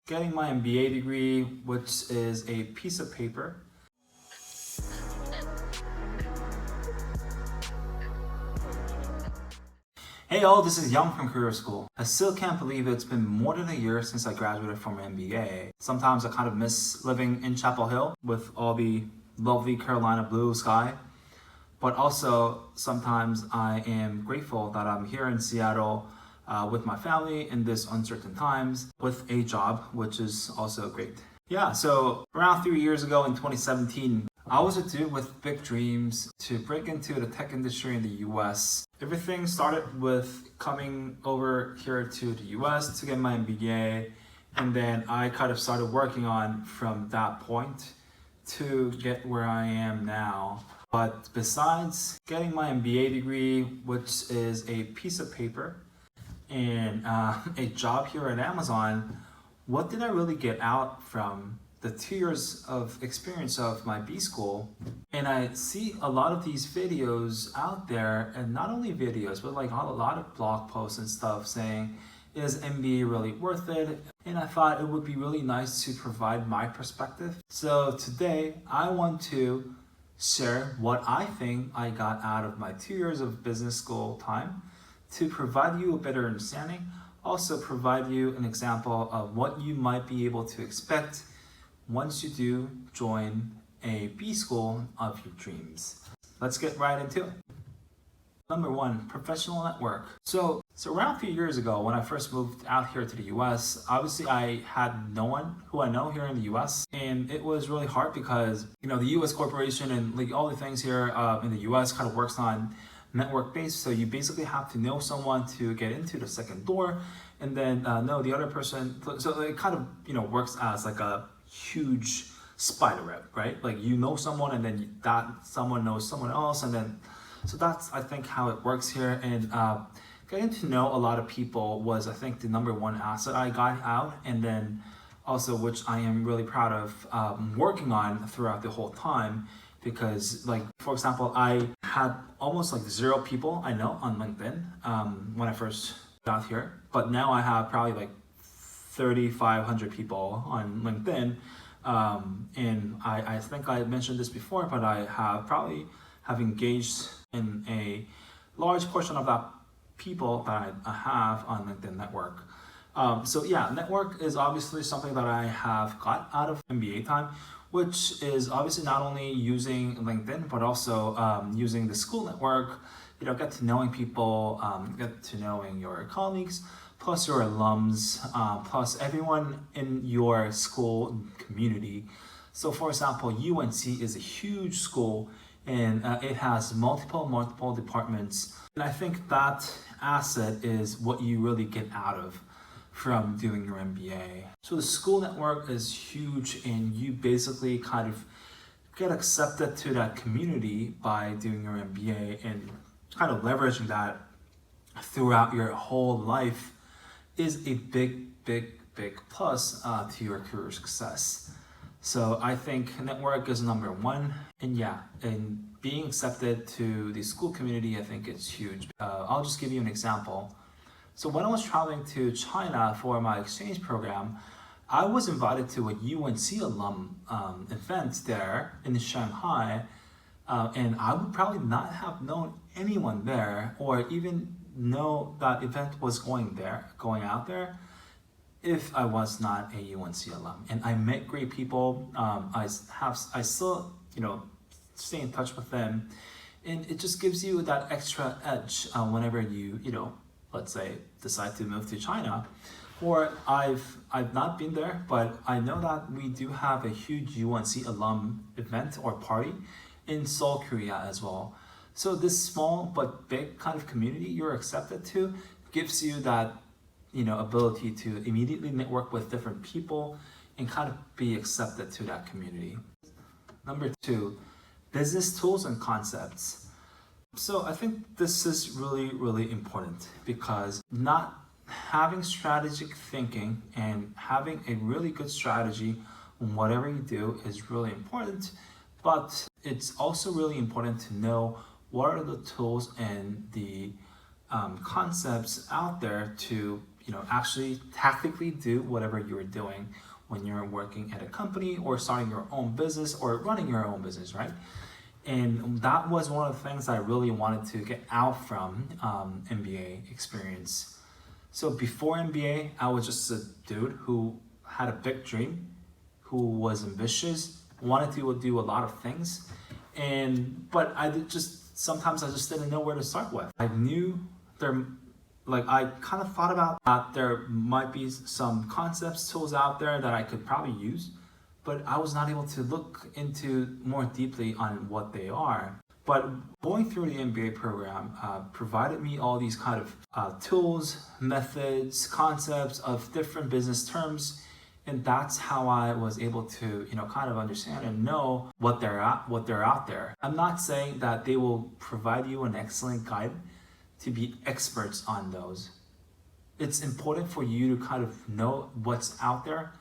getting my MBA degree, which is a piece of paper. Hey all, this is Young from Career School. I still can't believe it's been more than a year since I graduated from my MBA. Sometimes I kind of miss living in Chapel Hill with all the lovely Carolina blue sky. But also, sometimes I am grateful that I'm here in Seattle with my family in this uncertain times with a job, which is also great. Yeah, so around 3 years ago in 2017, I was a dude with big dreams to break into the tech industry in the US. Everything started with coming over here to the US to get my MBA, and then I kind of started working on from that point to get where I am now. But besides getting my MBA degree, which is a piece of paper, and a job here at Amazon, what did I really get out from the 2 years of experience of my B school? And I see a lot of these videos out there, and not only videos, but like a lot of blog posts and stuff saying, is MBA really worth it? And I thought it would be really nice to provide my perspective. So today I want to share what I think I got out of my 2 years of business school time to provide you a better understanding, also provide you an example of what you might be able to expect once you do join a B school of your dreams. Let's get right into it. Number one, professional network. So around 3 years ago, when I first moved out here to the US, obviously I had no one who I know here in the US. And it was really hard because, the US corporation and like all the things here in the US kind of works on network based. So you basically have to know someone to get into the second door, and then know the other person. So it kind of, works as like a huge spider web, right? Like you know someone, and then that someone knows someone else, and then so that's I think how it works here. And getting to know a lot of people was I think the number one asset I got out, and then also which I am really proud of working on throughout the whole time, because like for example, I had almost like 0 people I know on LinkedIn when I first got here, but now I have probably like 3,500 people on LinkedIn, and I think I mentioned this before, but I have engaged in a large portion of that people that I have on LinkedIn network. So yeah, network is obviously something that I have got out of MBA time, which is obviously not only using LinkedIn, but also using the school network, get to knowing people, get to knowing your colleagues, plus your alums, plus everyone in your school community. So for example, UNC is a huge school, and it has multiple departments. And I think that asset is what you really get out of from doing your MBA. So the school network is huge, and you basically kind of get accepted to that community by doing your MBA, and kind of leveraging that throughout your whole life is a big plus to your career success. So I think network is number one, and yeah, and being accepted to the school community, I think it's huge. I'll just give you an example. So when I was traveling to China for my exchange program, I was invited to a UNC alum event there in Shanghai, and I would probably not have known anyone there, or even know that event was going out there, if I was not a UNC alum. And I met great people. I still, stay in touch with them, and it just gives you that extra edge whenever you, let's say, decide to move to China. Or I've not been there, but I know that we do have a huge UNC alum event or party in Seoul, Korea as well. So this small but big kind of community you're accepted to gives you that, ability to immediately network with different people and kind of be accepted to that community. Number two, business tools and concepts. So I think this is really important, because not having strategic thinking and having a really good strategy on whatever you do is really important, but it's also really important to know what are the tools and the concepts out there to actually tactically do whatever you're doing when you're working at a company or starting your own business or running your own business, right? And that was one of the things I really wanted to get out from MBA experience. So before MBA, I was just a dude who had a big dream, who was ambitious, wanted to do a lot of things, but sometimes I just didn't know where to start with. I knew I kind of thought about that there might be some concepts, tools out there that I could probably use, but I was not able to look into more deeply on what they are. But going through the MBA program provided me all these kind of tools, methods, concepts of different business terms, and that's how I was able to, kind of understand and know what they're out there. I'm not saying that they will provide you an excellent guide to be experts on those. It's important for you to kind of know what's out there.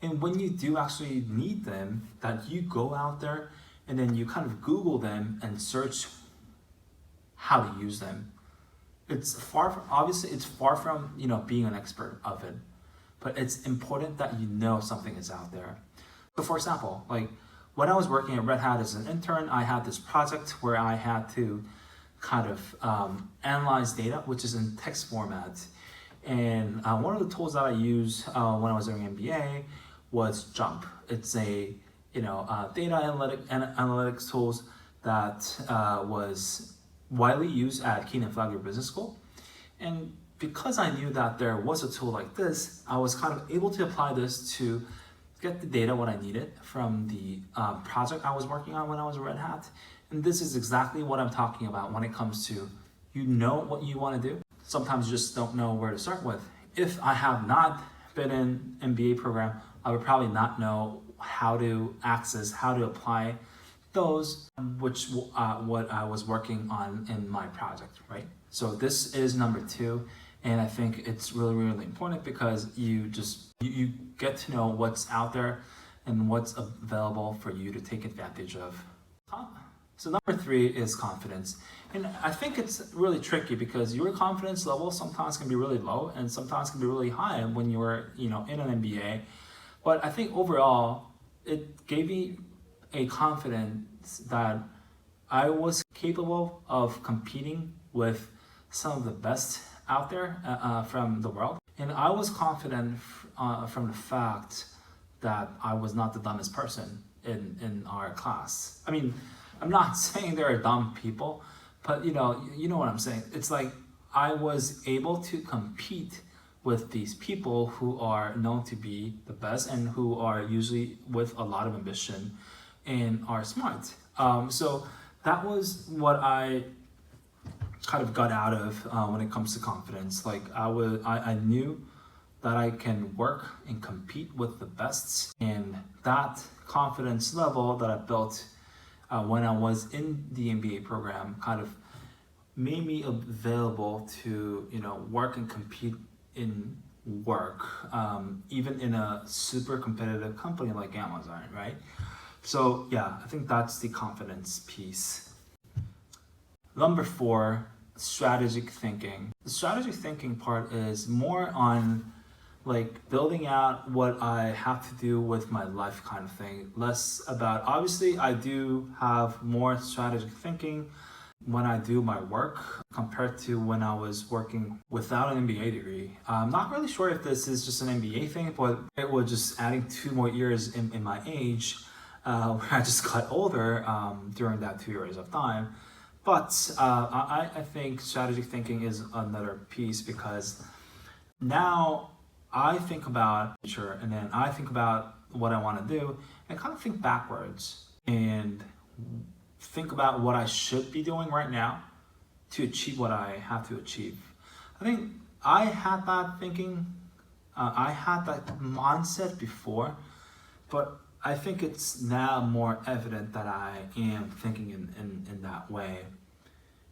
And when you do actually need them, that you go out there and then you kind of Google them and search how to use them. It's far from being an expert of it, but it's important that you know something is out there. So for example, like when I was working at Red Hat as an intern, I had this project where I had to kind of analyze data, which is in text format. And one of the tools that I used when I was doing MBA was Jump. It's a data analytics tools that was widely used at Keenan Flagler Business School. And because I knew that there was a tool like this, I was kind of able to apply this to get the data what I needed from the project I was working on when I was at Red Hat. And this is exactly what I'm talking about when it comes to what you want to do. Sometimes you just don't know where to start with. If I have not been in MBA program, I would probably not know how to apply those, what I was working on in my project, right? So this is number 2, and I think it's really, really important because you get to know what's out there and what's available for you to take advantage of. So number 3 is confidence. And I think it's really tricky because your confidence level sometimes can be really low and sometimes can be really high when you're, in an MBA. But I think overall, it gave me a confidence that I was capable of competing with some of the best out there from the world. And I was confident from the fact that I was not the dumbest person in our class. I mean, I'm not saying there are dumb people, but you know what I'm saying. It's like I was able to compete with these people who are known to be the best and who are usually with a lot of ambition and are smart. So that was what I kind of got out of when it comes to confidence. Like I knew that I can work and compete with the best, and that confidence level that I built when I was in the MBA program kind of made me available to work and compete in work, even in a super competitive company like Amazon, right? So yeah, I think that's the confidence piece. Number 4, strategic thinking. The strategic thinking part is more on like building out what I have to do with my life kind of thing. Less about, obviously I do have more strategic thinking when I do my work compared to when I was working without an MBA degree. I'm not really sure if this is just an MBA thing, but it was just adding 2 more years in my age where I just got older during that 2 years of time. But I think strategic thinking is another piece because now I think about the future and then I think about what I want to do and kind of think backwards and think about what I should be doing right now to achieve what I have to achieve. I think I had that thinking, I had that mindset before, but I think it's now more evident that I am thinking in that way.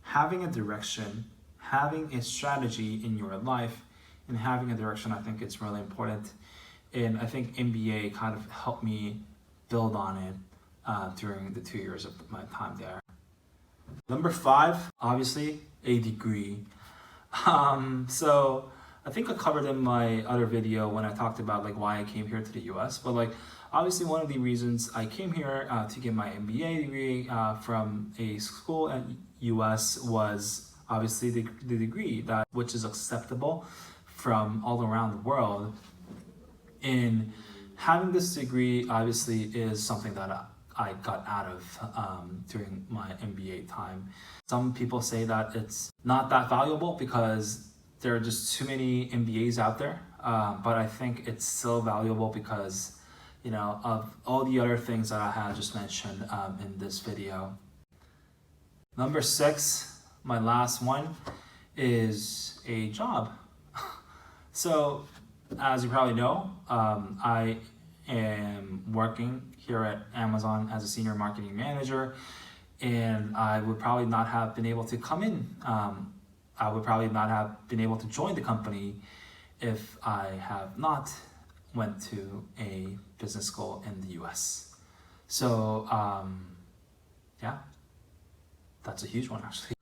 Having a direction, having a strategy in your life, and having a direction, I think it's really important. And I think MBA kind of helped me build on it during the 2 years of my time there. Number 5, obviously, a degree. So I think I covered in my other video when I talked about like why I came here to the US, but like obviously one of the reasons I came here to get my MBA degree from a school at US was obviously the degree that which is acceptable from all around the world. And having this degree obviously is something that I got out of during my MBA time. Some people say that it's not that valuable because there are just too many MBAs out there, but I think it's still valuable because, you know, of all the other things that I had just mentioned in this video. Number 6, my last one, is a job. So, as you probably know, I am working here at Amazon as a senior marketing manager, and I would probably not have been able to come in. I would probably not have been able to join the company if I have not went to a business school in the US. So yeah, that's a huge one actually.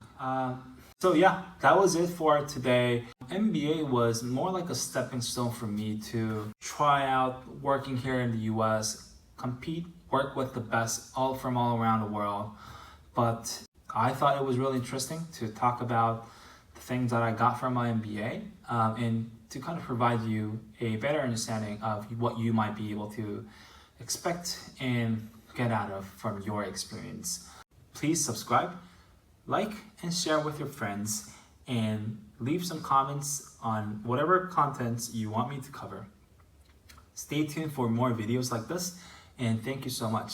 So yeah, that was it for today. MBA was more like a stepping stone for me to try out working here in the US, compete, work with the best from all around the world. But I thought it was really interesting to talk about the things that I got from my MBA and to kind of provide you a better understanding of what you might be able to expect and get out of from your experience. Please subscribe, like, and share with your friends, and leave some comments on whatever contents you want me to cover. Stay tuned for more videos like this, and thank you so much.